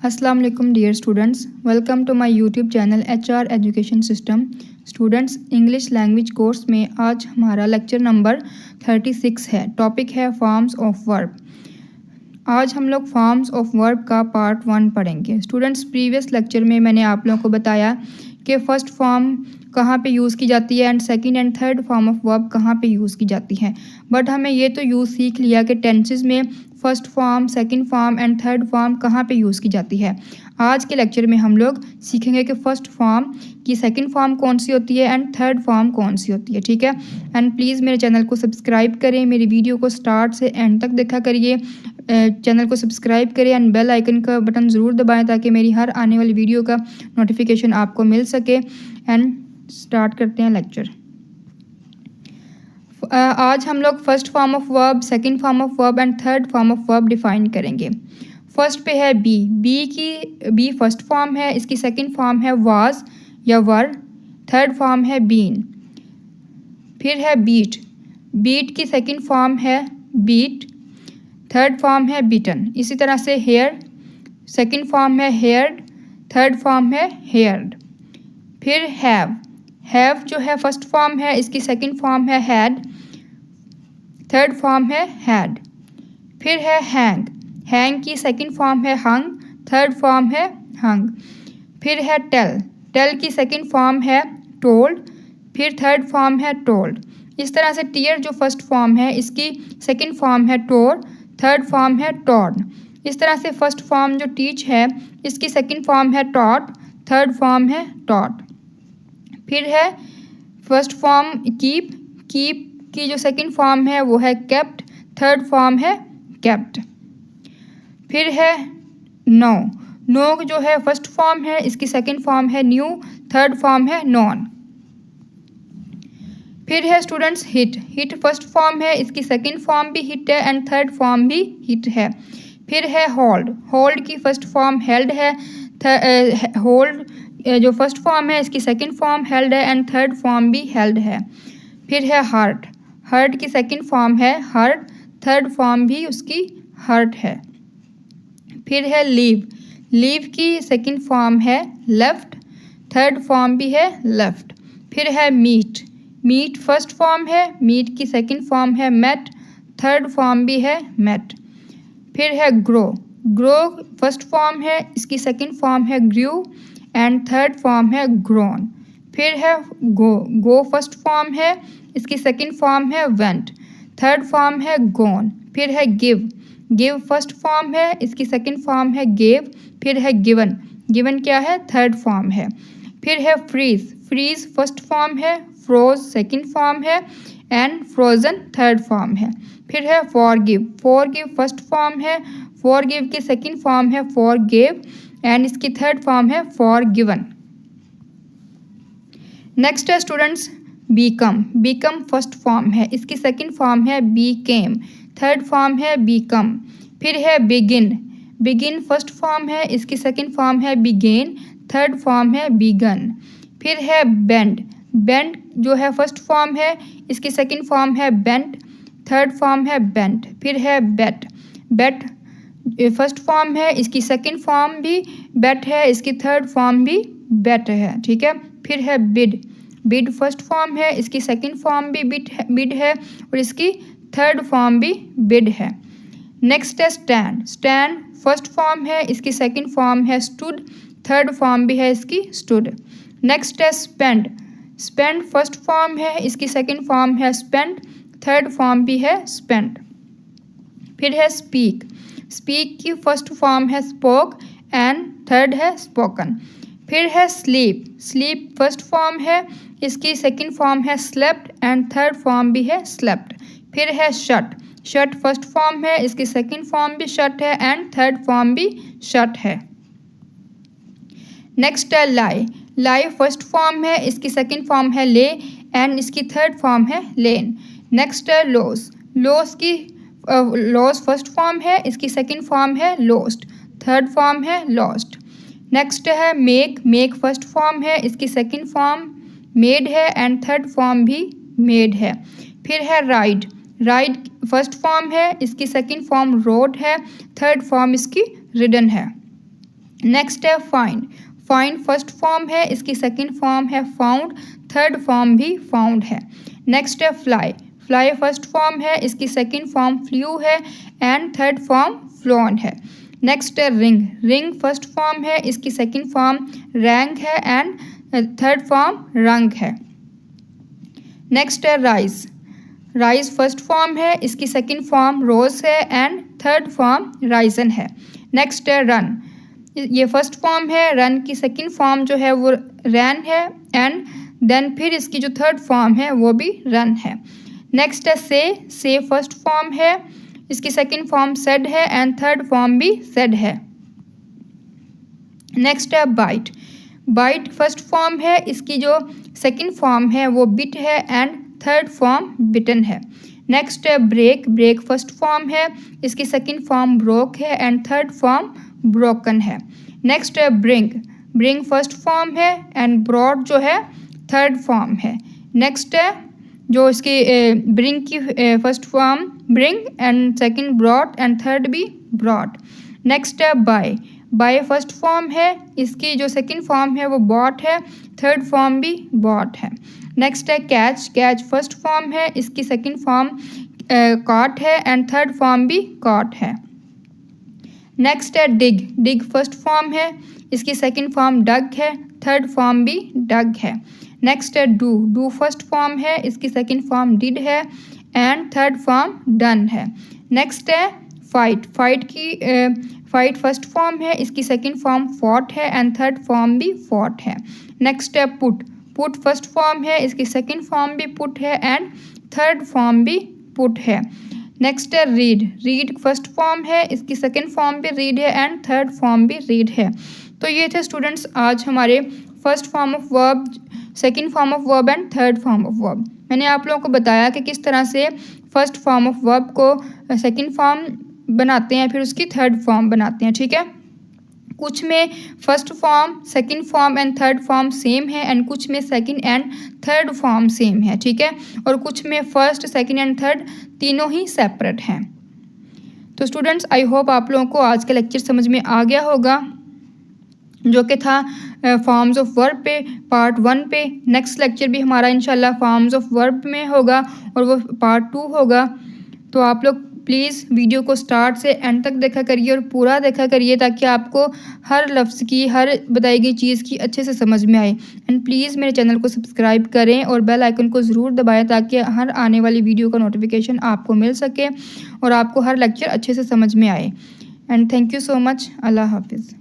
अस्सलाम वालेकुम dear students, welcome to my YouTube channel HR education system. Students, English language course में आज हमारा लेक्चर नंबर 36 है। टॉपिक है फॉर्म्स ऑफ वर्ब। आज हम लोग फॉर्म्स ऑफ वर्ब का पार्ट 1 पढ़ेंगे। स्टूडेंट्स, प्रीवियस लेक्चर में मैंने आप लोगों को बताया कि फ़र्स्ट फॉर्म कहाँ पे यूज़ की जाती है and second and third form of verb कहाँ पे यूज़ की जाती है। बट हमें ये तो यूज़ सीख लिया कि टेंसेस में first form, second form and third form कहाँ पे यूज़ की जाती है। आज के लेक्चर में हम लोग सीखेंगे कि फ़र्स्ट फॉर्म की सेकंड फॉर्म कौन सी होती है एंड थर्ड फॉर्म कौन सी होती है। ठीक है, एंड प्लीज़ मेरे चैनल को सब्सक्राइब करें, मेरी वीडियो को स्टार्ट से एंड तक देखा करिए। चैनल को सब्सक्राइब करें एंड बेल आइकन का बटन ज़रूर दबाएं ताकि मेरी हर आने वाली वीडियो का नोटिफिकेशन आपको मिल सके। एंड स्टार्ट करते हैं लेक्चर। आज हम लोग first form of verb, second form of verb and third form of verb define करेंगे। फर्स्ट पे है बी फर्स्ट फॉर्म है, इसकी सेकंड फॉर्म है वाज या वर, थर्ड फॉर्म है बीन। फिर है बीट की सेकंड फॉर्म है बीट, थर्ड फॉर्म है बीटन। इसी तरह से हेयर, सेकंड फॉर्म है हेयर्ड, थर्ड फॉर्म है हेयर्ड। फिर हैव जो है फर्स्ट फॉर्म है, इसकी सेकंड फॉर्म है हैड, थर्ड फॉर्म है हैड। फिर है हैंग की सेकंड फॉर्म है हंग, थर्ड फॉर्म है हंग। फिर है टेल की सेकंड फॉर्म है टोल्ड, फिर थर्ड फॉर्म है टोल्ड। इस तरह से टीयर जो फर्स्ट फॉर्म है, इसकी सेकंड फॉर्म है टोर, थर्ड फॉर्म है टॉर्न। इस तरह से फर्स्ट फॉर्म जो टीच है, इसकी सेकंड फॉर्म है टॉट, थर्ड फॉर्म है टॉट। फिर है फर्स्ट फॉर्म कीप की जो सेकंड फॉर्म है वो है केप्ट, थर्ड फॉर्म है केप्ट। फिर है नो जो है फर्स्ट फॉर्म है, इसकी सेकंड फॉर्म है न्यू, थर्ड फॉर्म है नॉन। फिर है स्टूडेंट्स हिट फर्स्ट फॉर्म है, इसकी सेकंड फॉर्म भी हिट है एंड थर्ड फॉर्म भी हिट है। फिर है होल्ड की फर्स्ट फॉर्म हेल्ड है, होल्ड जो फर्स्ट फॉर्म है, इसकी सेकंड फॉर्म हेल्ड है एंड थर्ड फॉर्म भी हेल्ड है। फिर है हर्ट की सेकंड फॉर्म है हर्ट, थर्ड फॉर्म भी उसकी हर्ट है। फिर है लीव की सेकंड फॉर्म है लेफ्ट, थर्ड फॉर्म भी है लेफ्ट। फिर है मीट फर्स्ट फॉर्म है, मीट की सेकंड फॉर्म है मेट, थर्ड फॉर्म भी है मेट। फिर है ग्रो फर्स्ट फॉर्म है, इसकी सेकंड फॉर्म है ग्रू एंड थर्ड फॉर्म है ग्रोन। फिर है गो फर्स्ट फॉर्म है, इसकी सेकंड फॉर्म है वेंट, थर्ड फॉर्म है गोन। फिर है गिव फर्स्ट फॉर्म है, इसकी सेकंड फॉर्म है गेव, फिर है गिवन क्या है, थर्ड फॉर्म है। फिर है फ्रीज फर्स्ट फॉर्म है, फ्रोज सेकंड फॉर्म है एंड फ्रोजन थर्ड फॉर्म है। फिर है फॉरगिव फर्स्ट फॉर्म है, फॉरगिव की सेकंड फॉर्म है फॉरगिव एंड इसकी थर्ड फॉर्म है फॉरगिवन। नेक्स्ट है स्टूडेंट्स बीकम फर्स्ट फॉर्म है, इसकी सेकंड फॉर्म है बीकेम, थर्ड फॉर्म है बीकम। फिर है बिगिन फर्स्ट फॉर्म है, इसकी सेकंड फॉर्म है बिगेन, थर्ड फॉर्म है बिगन। फिर है बेंड जो है फर्स्ट फॉर्म है, इसकी सेकंड फॉर्म है बेंट, थर्ड फॉर्म है बेंट। फिर है बेट फर्स्ट फॉर्म है, इसकी सेकंड फॉर्म भी बेट है, इसकी थर्ड फॉर्म भी बेट है। ठीक है। फिर है बिड फर्स्ट फॉर्म है, इसकी सेकंड फॉर्म भी बिड है और इसकी थर्ड फॉर्म भी बिड है। नेक्स्ट है स्टैंड फर्स्ट फॉर्म है, इसकी सेकंड फॉर्म है स्टूड, थर्ड फॉर्म भी है इसकी स्टूड। नेक्स्ट है स्पेंड फर्स्ट फॉर्म है, इसकी सेकंड फॉर्म है स्पेंड, थर्ड फॉर्म भी है स्पेंड। फिर है स्पीक की फर्स्ट फॉर्म है स्पोक एंड थर्ड है स्पोकन। फिर है स्लीप फर्स्ट फॉर्म है, इसकी सेकंड फॉर्म है स्लेप्ट एंड थर्ड फॉर्म भी है स्लेप्ट। फिर है शट फर्स्ट फॉर्म है, इसकी सेकंड फॉर्म भी शट है एंड थर्ड फॉर्म भी शट है। नेक्स्ट है लाई फर्स्ट फॉर्म है, इसकी सेकंड फॉर्म है ले एंड इसकी थर्ड फॉर्म है लेन। नेक्स्ट है लॉस फर्स्ट फॉर्म है, इसकी सेकंड फॉर्म है लोस्ट, थर्ड फॉर्म है लॉस्ट। नेक्स्ट है मेक फर्स्ट फॉर्म है, इसकी सेकंड फॉर्म मेड है एंड थर्ड फॉर्म भी मेड है। फिर है राइड फर्स्ट फॉर्म है, इसकी सेकंड फॉर्म रोड है, थर्ड फॉर्म इसकी रिडन है। नेक्स्ट है फाइंड। फाइंड फर्स्ट फॉर्म है, इसकी सेकंड फॉर्म है फाउंड, थर्ड फॉर्म भी फाउंड है। नेक्स्ट है फ्लाई। फ्लाई फर्स्ट फॉर्म है, इसकी सेकंड फॉर्म फ्लू है एंड थर्ड फॉर्म फ्लोन है। नेक्स्ट है रिंग। रिंग फर्स्ट फॉर्म है, इसकी सेकंड फॉर्म रैंग है एंड थर्ड फॉर्म रंग है। नेक्स्ट है राइज। राइज फर्स्ट फॉर्म है, इसकी सेकंड फॉर्म रोज है एंड थर्ड फॉर्म राइजन है। नेक्स्ट है रन। ये फर्स्ट फॉर्म है, रन की सेकंड फॉर्म जो है वो रैन है एंड देन फिर इसकी जो थर्ड फॉर्म है वो भी रन है। नेक्स्ट है से। से फर्स्ट फॉर्म है, इसकी सेकंड फॉर्म सेड है एंड थर्ड फॉर्म भी सेड है। नेक्स्ट है बाइट। बाइट फर्स्ट फॉर्म है, इसकी जो सेकंड फॉर्म है वो बिट है एंड थर्ड फॉर्म बिटन है। नेक्स्ट है ब्रेक। ब्रेक फर्स्ट फॉर्म है, इसकी सेकंड फॉर्म ब्रोक है एंड थर्ड फॉर्म ब्रोकन है। नेक्स्ट है ब्रिंग। ब्रिंग फर्स्ट फॉर्म है एंड ब्रॉड जो है थर्ड फॉर्म है। नेक्स्ट है जो इसकी ब्रिंग की first form bring and second brought and third भी ब्रॉड। नेक्स्ट है बाय। बाय फर्स्ट फॉर्म है, इसकी जो सेकंड फॉर्म है वो बॉट है, थर्ड फॉर्म भी बॉट है। नेक्स्ट है कैच। कैच फर्स्ट फॉर्म है, इसकी सेकंड फॉर्म कॉट है एंड थर्ड फॉर्म भी कॉट है। नेक्स्ट है डिग। डिग फर्स्ट फॉर्म है, इसकी सेकंड फॉर्म डग है, थर्ड फॉर्म भी डग है। नेक्स्ट है डू। डू फर्स्ट फॉर्म है, इसकी सेकंड फॉर्म डिड है एंड थर्ड फॉर्म डन है। नेक्स्ट है फाइट। फाइट की फाइट फर्स्ट फॉर्म है, इसकी सेकंड फॉर्म फॉट है एंड थर्ड फॉर्म भी फॉट है। नेक्स्ट है पुट। पुट फर्स्ट फॉर्म है, इसकी सेकंड फॉर्म भी पुट है एंड थर्ड फॉर्म भी पुट है। नेक्स्ट है रीड। रीड फर्स्ट फॉर्म है, इसकी सेकंड फॉर्म भी रीड है एंड थर्ड फॉर्म भी रीड है। तो ये थे स्टूडेंट्स आज हमारे first form of verb, second form of verb and third form of verb. मैंने आप लोगों को बताया कि किस तरह से फर्स्ट फॉर्म ऑफ वर्ब को सेकंड फॉर्म बनाते हैं, फिर उसकी थर्ड फॉर्म बनाते हैं, ठीक है। कुछ में first form, second form and third form same है एंड कुछ में second and third form same है, ठीक है। और कुछ में फर्स्ट, सेकंड एंड थर्ड तीनों ही सेपरेट हैं। तो स्टूडेंट्स आई होप आप लोगों को आज का लेक्चर समझ में आ गया होगा, जो कि था फॉर्म्स ऑफ वर्ब पे पार्ट 1 पे। नेक्स्ट लेक्चर भी हमारा इंशाल्लाह फॉर्म्स ऑफ वर्ब में होगा और वो पार्ट 2 होगा। तो आप लोग प्लीज़ वीडियो को स्टार्ट से एंड तक देखा करिए और पूरा देखा करिए, ताकि आपको हर लफ्ज़ की, हर बताई गई चीज़ की अच्छे से समझ में आए। एंड प्लीज़ मेरे चैनल को सब्सक्राइब करें और बेल आइकन को ज़रूर दबाएं, ताकि हर आने वाली वीडियो का नोटिफिकेशन आपको मिल सके और आपको हर लेक्चर अच्छे से समझ में आए। And thank you so much. अल्लाह हाफिज़।